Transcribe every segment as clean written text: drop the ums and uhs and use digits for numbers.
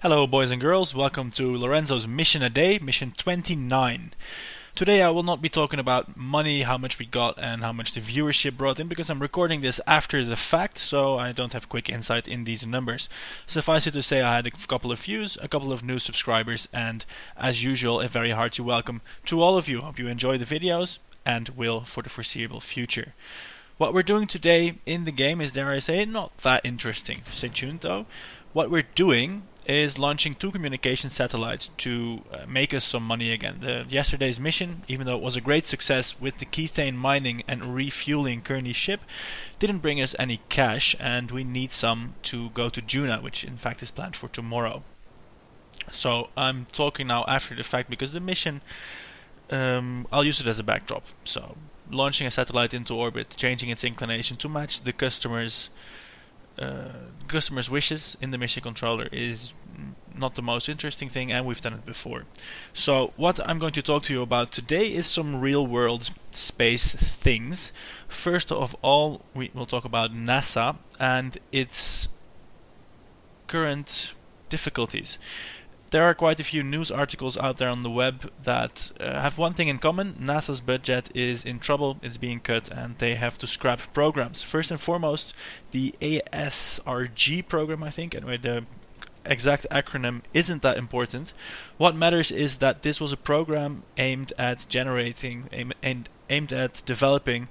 Hello boys and girls, welcome to Lorenzo's Mission a Day, Mission 29. Today I will not be talking about money, how much we got and how much the viewership brought in, because I'm recording this after the fact, so I don't have quick insight in these numbers. Suffice it to say I had a couple of views, a couple of new subscribers, and as usual a very hearty welcome to all of you. Hope you enjoy the videos and will for the foreseeable future. What we're doing today in the game is, dare I say, not that interesting. Stay tuned though. What we're doing is launching 2 communication satellites to make us some money again. Yesterday's mission, even though it was a great success with the Kethane mining and refueling Kearney's ship, didn't bring us any cash, and we need some to go to Juna, which in fact is planned for tomorrow. So I'm talking now after the fact because the mission, I'll use it as a backdrop. So launching a satellite into orbit, changing its inclination to match the customer's wishes in the mission controller is not the most interesting thing, and we've done it before. So what I'm going to talk to you about today is some real world space things. First of all, we will talk about NASA and its current difficulties. There are quite a few news articles out there on the web that have one thing in common: NASA's budget is in trouble, it's being cut, and they have to scrap programs. First and foremost, the ASRG program, I think. Anyway, the exact acronym isn't that important. What matters is that this was a program aimed at developing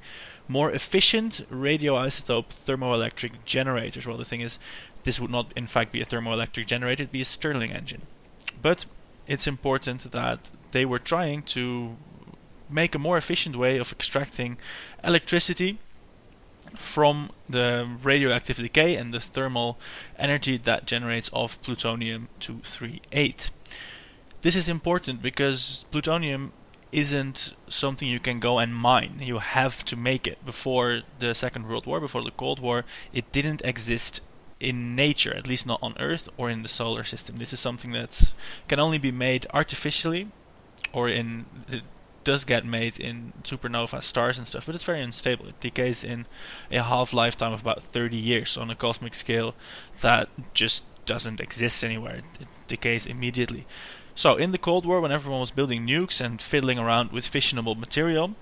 more efficient radioisotope thermoelectric generators. Well, the thing is, this would not in fact be a thermoelectric generator, it'd be a Stirling engine. But it's important that they were trying to make a more efficient way of extracting electricity from the radioactive decay and the thermal energy that generates off plutonium-238. This is important because plutonium isn't something you can go and mine. You have to make it. Before the Second World War, before the Cold War, it didn't exist in nature, at least not on Earth or in the solar system. This is something that can only be made artificially, or it does get made in supernova stars and stuff, but it's very unstable. It decays in a half-lifetime of about 30 years on a cosmic scale that just doesn't exist anywhere. It decays immediately. So in the Cold War, when everyone was building nukes and fiddling around with fissionable material,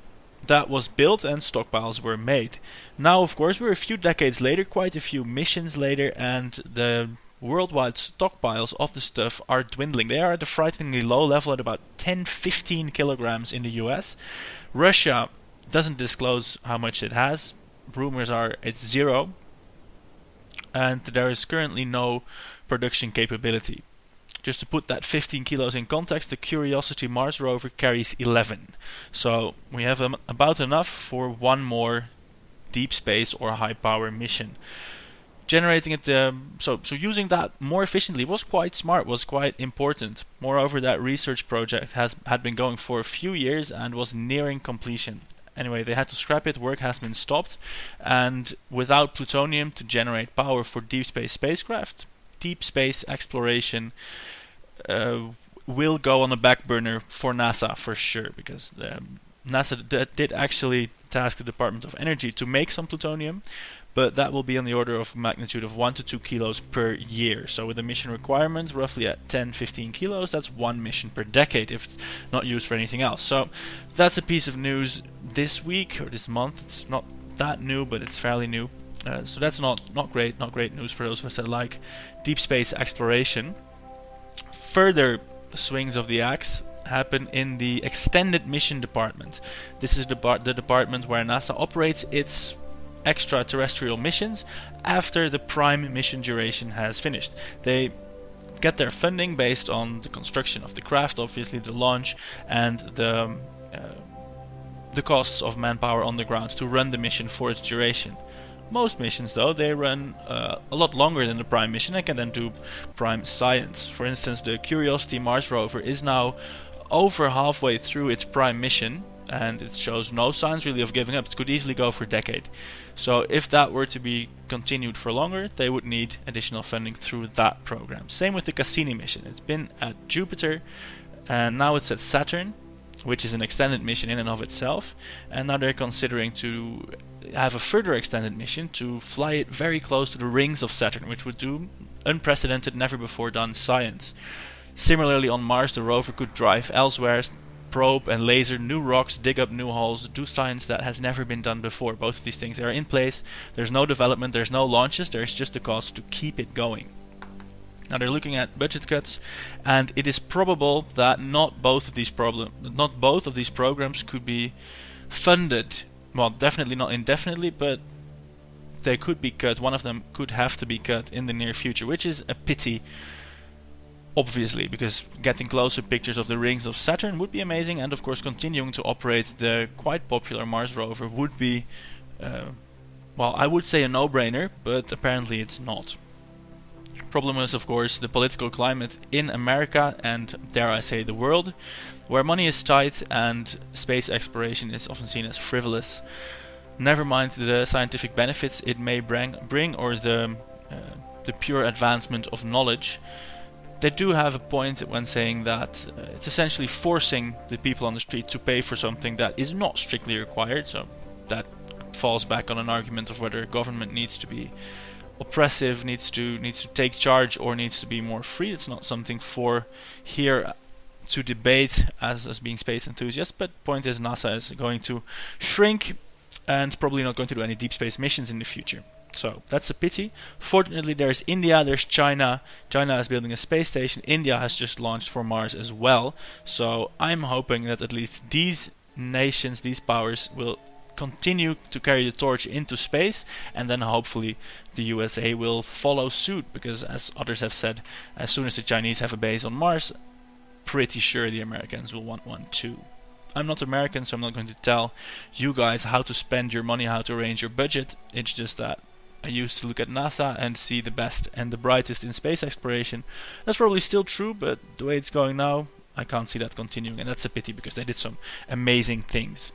that was built and stockpiles were made. Now, of course, we're a few decades later, quite a few missions later, and the worldwide stockpiles of the stuff are dwindling. They are at a frighteningly low level at about 10-15 kilograms in the US. Russia doesn't disclose how much it has. Rumors are it's 0. And there is currently no production capability. Just to put that 15 kilos in context, the Curiosity Mars rover carries 11. So we have about enough for one more deep space or high power mission. Generating it, so using that more efficiently was quite smart, was quite important. Moreover, that research project had been going for a few years and was nearing completion. Anyway, they had to scrap it, work has been stopped, and without plutonium to generate power for deep space spacecraft, deep space exploration will go on a back burner for NASA for sure, because NASA did actually task the Department of Energy to make some plutonium, but that will be on the order of magnitude of 1 to 2 kilos per year. So with the mission requirement roughly at 10-15 kilos, that's one mission per decade if it's not used for anything else. So that's a piece of news this week or this month. It's not that new, but it's fairly new. So that's not great news for those of us that like deep space exploration. Further swings of the axe happen in the Extended Mission Department. This is the department where NASA operates its extraterrestrial missions after the prime mission duration has finished. They get their funding based on the construction of the craft, obviously the launch, and the costs of manpower on the ground to run the mission for its duration. Most missions, though, they run a lot longer than the prime mission and can then do prime science. For instance, the Curiosity Mars rover is now over halfway through its prime mission, and it shows no signs really of giving up. It could easily go for a decade. So if that were to be continued for longer, they would need additional funding through that program. Same with the Cassini mission. It's been at Jupiter, and now it's at Saturn, which is an extended mission in and of itself, and now they're considering to have a further extended mission to fly it very close to the rings of Saturn, which would do unprecedented, never before done science. Similarly, on Mars, the rover could drive elsewhere, probe and laser new rocks, dig up new holes, do science that has never been done before. Both of these things are in place. There's no development, there's no launches, there's just the cost to keep it going. Now they're looking at budget cuts, and it is probable that not both of these programs could be funded. Well, definitely not indefinitely, but they could be cut. One of them could have to be cut in the near future, which is a pity, obviously, because getting closer pictures of the rings of Saturn would be amazing, and of course continuing to operate the quite popular Mars rover would be, well, I would say a no-brainer, but apparently it's not. Problem is, of course, the political climate in America and, dare I say, the world, where money is tight and space exploration is often seen as frivolous. Never mind the scientific benefits it may bring or the pure advancement of knowledge. They do have a point when saying that it's essentially forcing the people on the street to pay for something that is not strictly required, so that falls back on an argument of whether government needs to be oppressive, needs to take charge, or needs to be more free. It's not something for here to debate as being space enthusiasts, but point is NASA is going to shrink and probably not going to do any deep space missions in the future. So that's a pity. Fortunately, there's India, there's China. China is building a space station. India has just launched for Mars as well. So I'm hoping that at least these nations, these powers, will continue to carry the torch into space, and then hopefully the USA will follow suit, because as others have said, as soon as the Chinese have a base on Mars, pretty sure the Americans will want one too. I'm not American, so I'm not going to tell you guys how to spend your money, how to arrange your budget. It's just that I used to look at NASA and see the best and the brightest in space exploration. That's probably still true, but the way it's going now, I can't see that continuing, and that's a pity because they did some amazing things.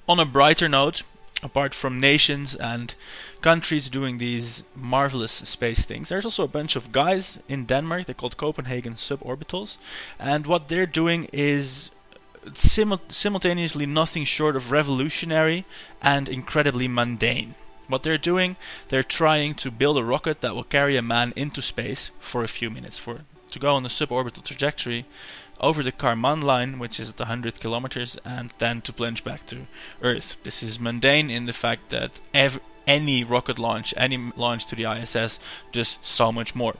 On a brighter note, apart from nations and countries doing these marvelous space things, there's also a bunch of guys in Denmark. They're called Copenhagen Suborbitals, and what they're doing is simultaneously nothing short of revolutionary and incredibly mundane. What they're doing, they're trying to build a rocket that will carry a man into space for a few minutes, to go on a suborbital trajectory over the Kármán line, which is at 100 kilometers, and then to plunge back to Earth. This is mundane in the fact that any rocket launch, any launch to the ISS, does so much more.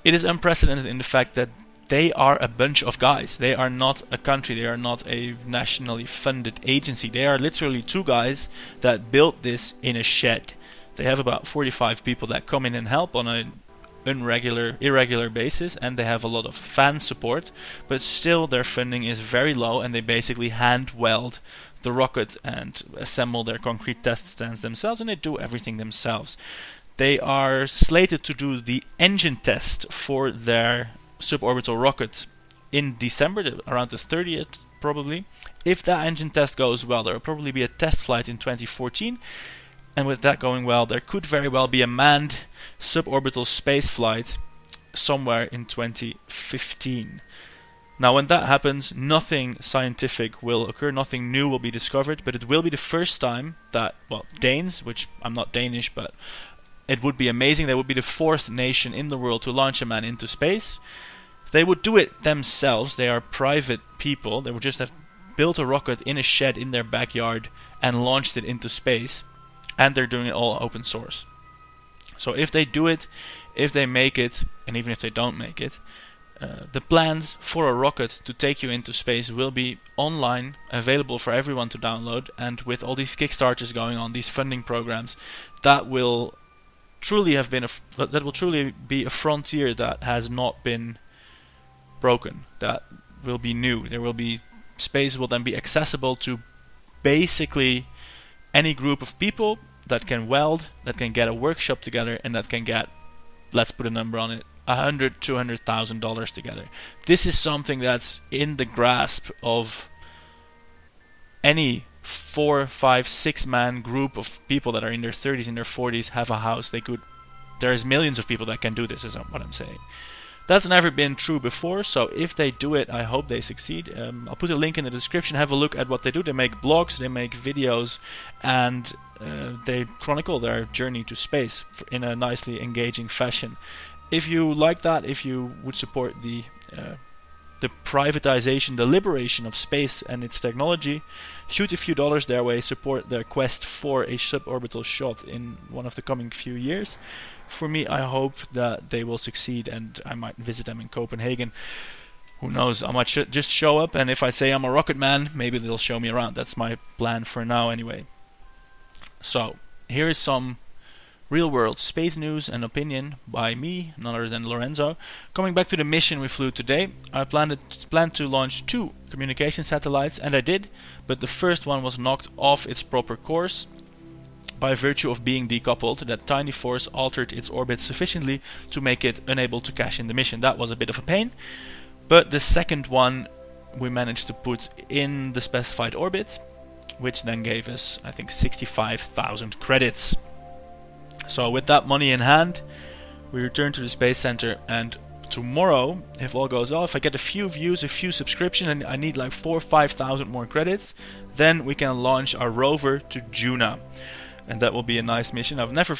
It is unprecedented in the fact that they are a bunch of guys. They are not a country, they are not a nationally funded agency. They are literally two guys that built this in a shed. They have about 45 people that come in and help on an irregular basis, and they have a lot of fan support, but still their funding is very low, and they basically hand weld the rocket and assemble their concrete test stands themselves, and they do everything themselves. They are slated to do the engine test for their suborbital rocket in December, around the 30th probably. If that engine test goes well, there will probably be a test flight in 2014, and with that going well, there could very well be a manned suborbital space flight somewhere in 2015. Now when that happens, nothing scientific will occur, nothing new will be discovered, but it will be the first time that, well, Danes, which I'm not Danish, but it would be amazing, they would be the fourth nation in the world to launch a man into space. They would do it themselves. They are private people. They would just have built a rocket in a shed in their backyard and launched it into space, and they're doing it all open source. So if they do it, if they make it, and even if they don't make it, the plans for a rocket to take you into space will be online, available for everyone to download, and with all these Kickstarters going on, these funding programs, that will truly be a frontier that has not been broken. That will be new. Space will then be accessible to basically any group of people that can weld, that can get a workshop together, and that can get, let's put a number on it, $100,000-$200,000 together. This is something that's in the grasp of any 4, 5, 6 man group of people that are in their 30s, in their 40s, have a house. There's millions of people that can do this, is what I'm saying. That's never been true before, so if they do it, I hope they succeed. I'll put a link in the description. Have a look at what they do. They make blogs, they make videos, and they chronicle their journey to space in a nicely engaging fashion. If you like that, if you would support the privatization, the liberation of space and its technology, shoot a few dollars their way, support their quest for a suborbital shot in one of the coming few years. For me, I hope that they will succeed, and I might visit them in Copenhagen. Who knows, I might just show up, and if I say I'm a rocket man, maybe they'll show me around. That's my plan for now anyway. So, here is some real-world space news and opinion by me, none other than Lorenzo. Coming back to the mission we flew today, I planned to launch 2 communication satellites, and I did, but the first one was knocked off its proper course by virtue of being decoupled. That tiny force altered its orbit sufficiently to make it unable to cash in the mission. That was a bit of a pain, but the second one we managed to put in the specified orbit, which then gave us, I think, 65,000 credits. So with that money in hand, we return to the Space Center, and tomorrow, if all goes well, if I get a few views, a few subscriptions, and I need like 4,000 or 5,000 more credits, then we can launch our rover to Juna. And that will be a nice mission. I've never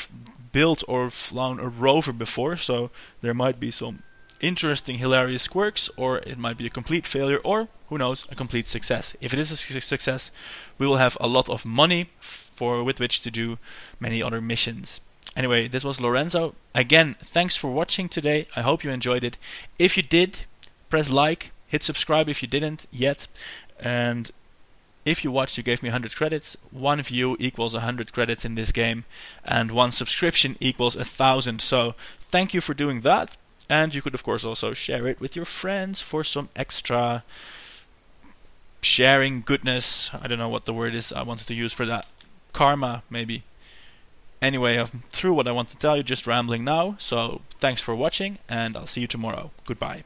built or flown a rover before, so there might be some interesting, hilarious quirks, or it might be a complete failure, or, who knows, a complete success. If it is a success, we will have a lot of money with which to do many other missions. Anyway, this was Lorenzo. Again, thanks for watching today. I hope you enjoyed it. If you did, press like, hit subscribe if you didn't yet, and if you watched, you gave me 100 credits. 1 view equals 100 credits in this game, and 1 subscription equals 1,000. So thank you for doing that, and you could of course also share it with your friends for some extra sharing goodness. I don't know what the word is I wanted to use for that. Karma, maybe. Anyway, I'm through what I want to tell you, just rambling now. So thanks for watching, and I'll see you tomorrow. Goodbye.